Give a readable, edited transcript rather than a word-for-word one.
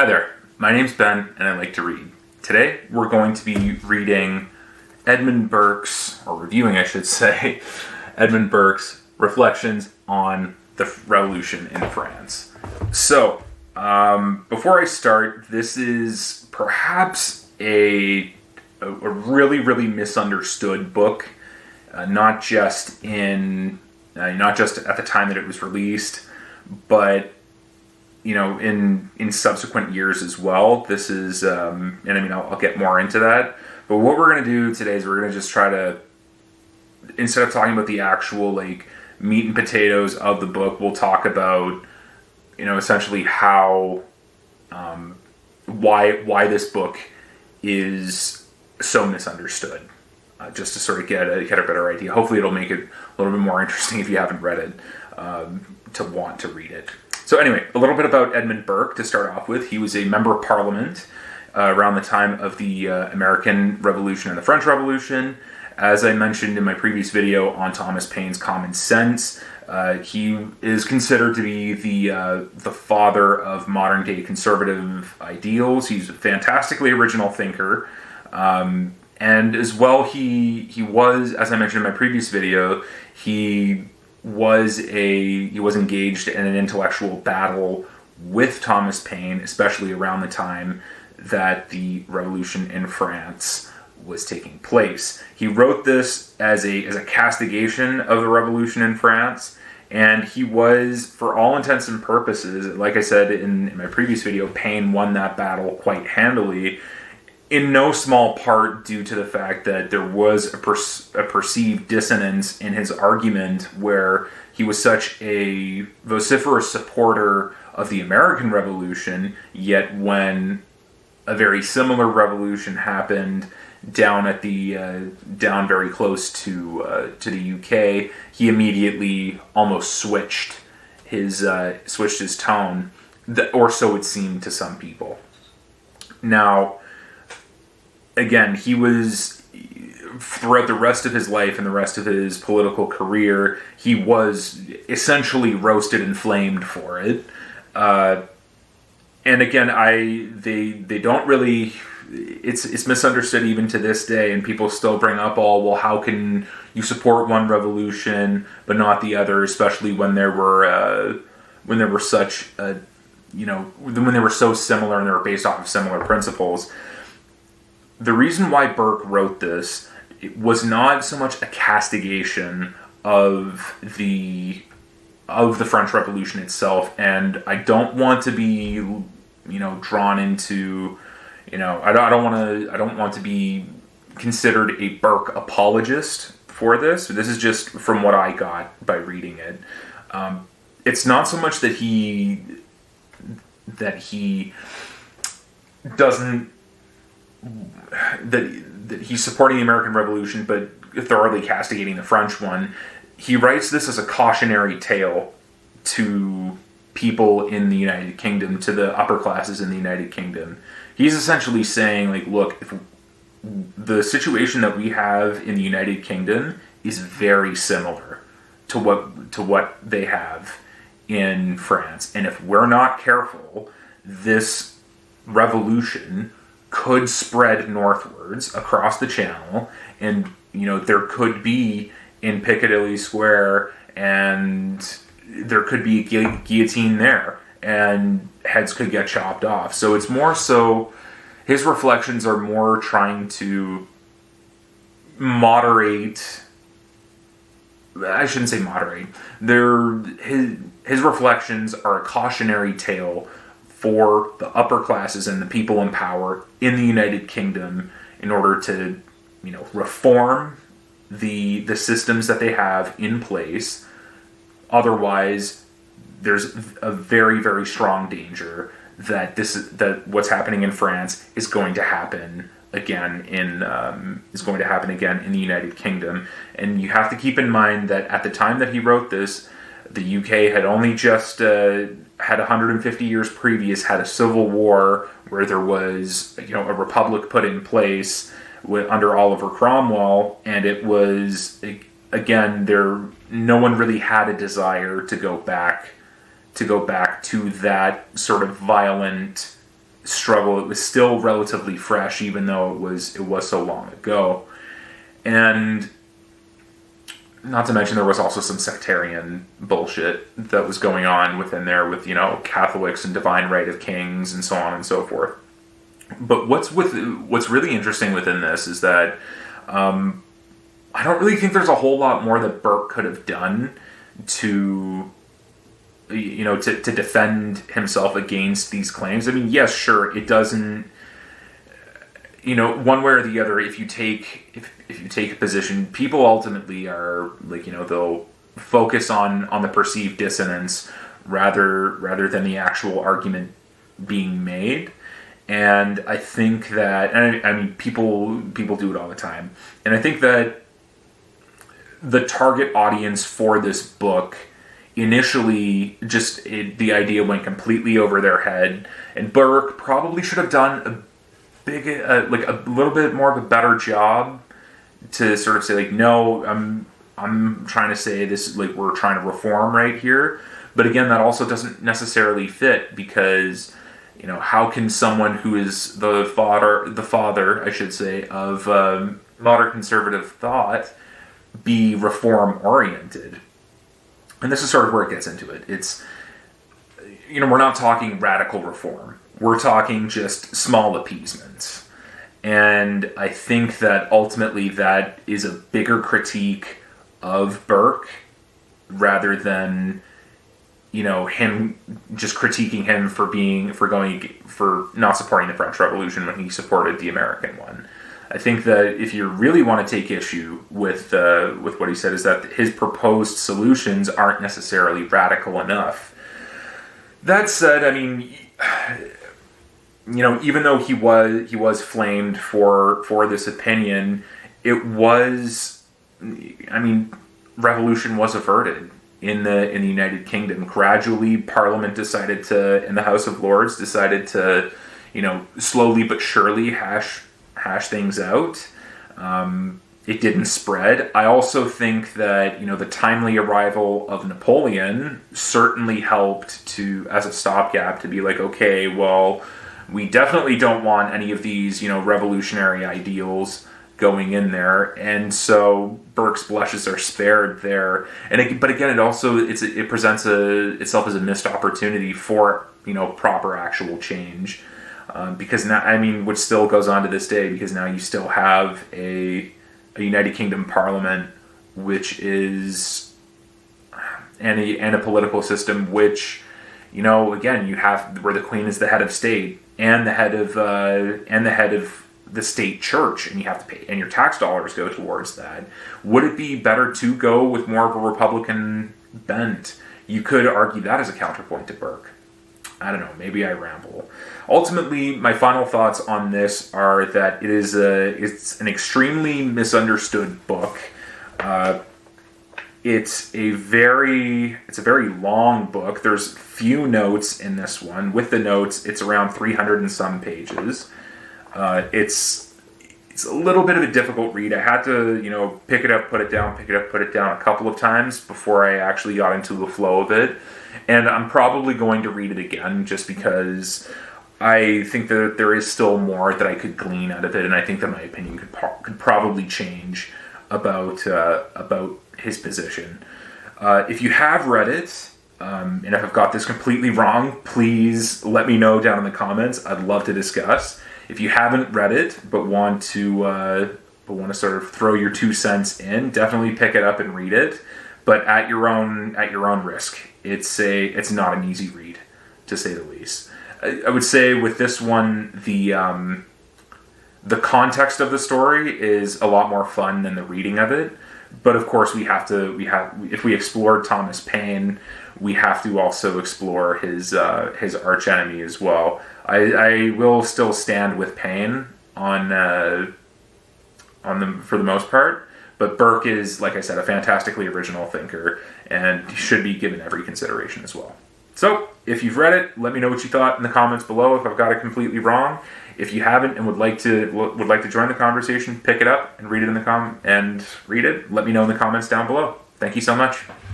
Hi there, my name's Ben and I like to read. Today we're going to be reading Edmund Burke's, or reviewing I should say, Edmund Burke's Reflections on the Revolution in France. So, before I start, this is perhaps a really misunderstood book, not just at the time that it was released, but in subsequent years as well. This is, I'll get more into that. But what we're going to do today is we're going to just try to, instead of talking about the actual meat and potatoes of the book, we'll talk about, essentially how, why this book is so misunderstood. Just to sort of get a better idea. Hopefully it'll make it a little bit more interesting if you haven't read it, to want to read it. So anyway, a little bit about Edmund Burke to start off with. He was a member of Parliament around the time of the American Revolution and the French Revolution. As I mentioned in my previous video on Thomas Paine's Common Sense, he is considered to be the father of modern-day conservative ideals. He's a fantastically original thinker. And as well, he was, as I mentioned in my previous video, he was engaged in an intellectual battle with Thomas Paine, especially around the time that the revolution in France was taking place. He wrote this as a castigation of the revolution in France, and he was, for all intents and purposes, like I said in my previous video, Paine won that battle quite handily, in no small part due to the fact that there was a perceived dissonance in his argument, where he was such a vociferous supporter of the American Revolution, yet when a very similar revolution happened down very close to the UK, he immediately almost switched his tone, or so it seemed to some people. Now, again, he was, throughout the rest of his life and the rest of his political career, he was essentially roasted and flamed for it. And again, they don't really, it's misunderstood even to this day, and people still bring up, how can you support one revolution but not the other, especially when they were so similar and they were based off of similar principles. The reason why Burke wrote this, it was not so much a castigation of the French Revolution itself, and I don't want to be, drawn into, I don't want to be considered a Burke apologist for this. This is just from what I got by reading it. It's not so much that he doesn't. That he's supporting the American Revolution but thoroughly castigating the French one. He writes this as a cautionary tale to people in the United Kingdom, to the upper classes in the United Kingdom. He's essentially saying, look, if the situation that we have in the United Kingdom is very similar to what they have in France, and if we're not careful, this revolution could spread northwards across the Channel, and there could be in Piccadilly Square, and there could be a guillotine there, and heads could get chopped off. So it's more so, his reflections are more trying to moderate. I shouldn't say moderate. His reflections are a cautionary tale for the upper classes and the people in power in the United Kingdom, in order to, reform the systems that they have in place. Otherwise, there's a very, very strong danger that what's happening in France is going to happen again in the United Kingdom. And you have to keep in mind that at the time that he wrote this, the UK had only just had 150 years previous had a civil war where there was a republic put in place under Oliver Cromwell, and it was, again, no one really had a desire to go back to that sort of violent struggle. It was still relatively fresh, even though it was so long ago. And not to mention there was also some sectarian bullshit that was going on within there with, Catholics and divine right of kings and so on and so forth. But what's really interesting within this is that I don't really think there's a whole lot more that Burke could have done to defend himself against these claims. I mean, yes, sure, it doesn't, one way or the other, if you take a position, people ultimately are they'll focus on the perceived dissonance rather than the actual argument being made. And I think that, and I mean, people do it all the time. And I think that the target audience for this book initially the idea went completely over their head, and Burke probably should have done a little bit more of a better job to sort of say no, I'm trying to say this, we're trying to reform right here. But again, that also doesn't necessarily fit, because how can someone who is the father, I should say, of modern conservative thought be reform oriented? And this is sort of where it gets into it. It's, we're not talking radical reform. We're talking just small appeasements. And I think that ultimately that is a bigger critique of Burke rather than, him just critiquing him for not supporting the French Revolution when he supported the American one. I think that if you really want to take issue with what he said, is that his proposed solutions aren't necessarily radical enough. That said, I mean, even though he was flamed for this opinion, revolution was averted in the United Kingdom. Gradually, Parliament in the House of Lords decided to, slowly but surely hash things out. It didn't spread. I also think that, the timely arrival of Napoleon certainly helped as a stopgap to be okay, well, we definitely don't want any of these, revolutionary ideals going in there. And so Burke's blushes are spared there. But again, it presents itself as a missed opportunity for, proper actual change. Because now, which still goes on to this day, because now you still have a United Kingdom Parliament, which is, and a political system which, again, you have where the Queen is the head of state and the head of the state church, and you have to pay, and your tax dollars go towards that. Would it be better to go with more of a Republican bent? You could argue that as a counterpoint to Burke. I don't know, maybe I ramble. Ultimately, my final thoughts on this are that it's an extremely misunderstood book. It's a very long book. There's few notes in this one. With the notes, it's around 300 and some pages. It's a little bit of a difficult read. I had to, pick it up, put it down, pick it up, put it down a couple of times before I actually got into the flow of it. And I'm probably going to read it again just because I think that there is still more that I could glean out of it, and I think that my opinion could probably change about his position. If you have read it, and if I've got this completely wrong, please let me know down in the comments. I'd love to discuss. If you haven't read it but want to sort of throw your 2 cents in, definitely pick it up and read it, but at your own risk. It's not an easy read, to say the least. I would say with this one, the context of the story is a lot more fun than the reading of it. But of course, if we explored Thomas Paine, we have to also explore his archenemy as well. I will still stand with Paine on them for the most part, but Burke is, like I said, a fantastically original thinker and should be given every consideration as well. So, if you've read it, let me know what you thought in the comments below if I've got it completely wrong. If you haven't and would like to join the conversation, pick it up and read it let me know in the comments down below. Thank you so much.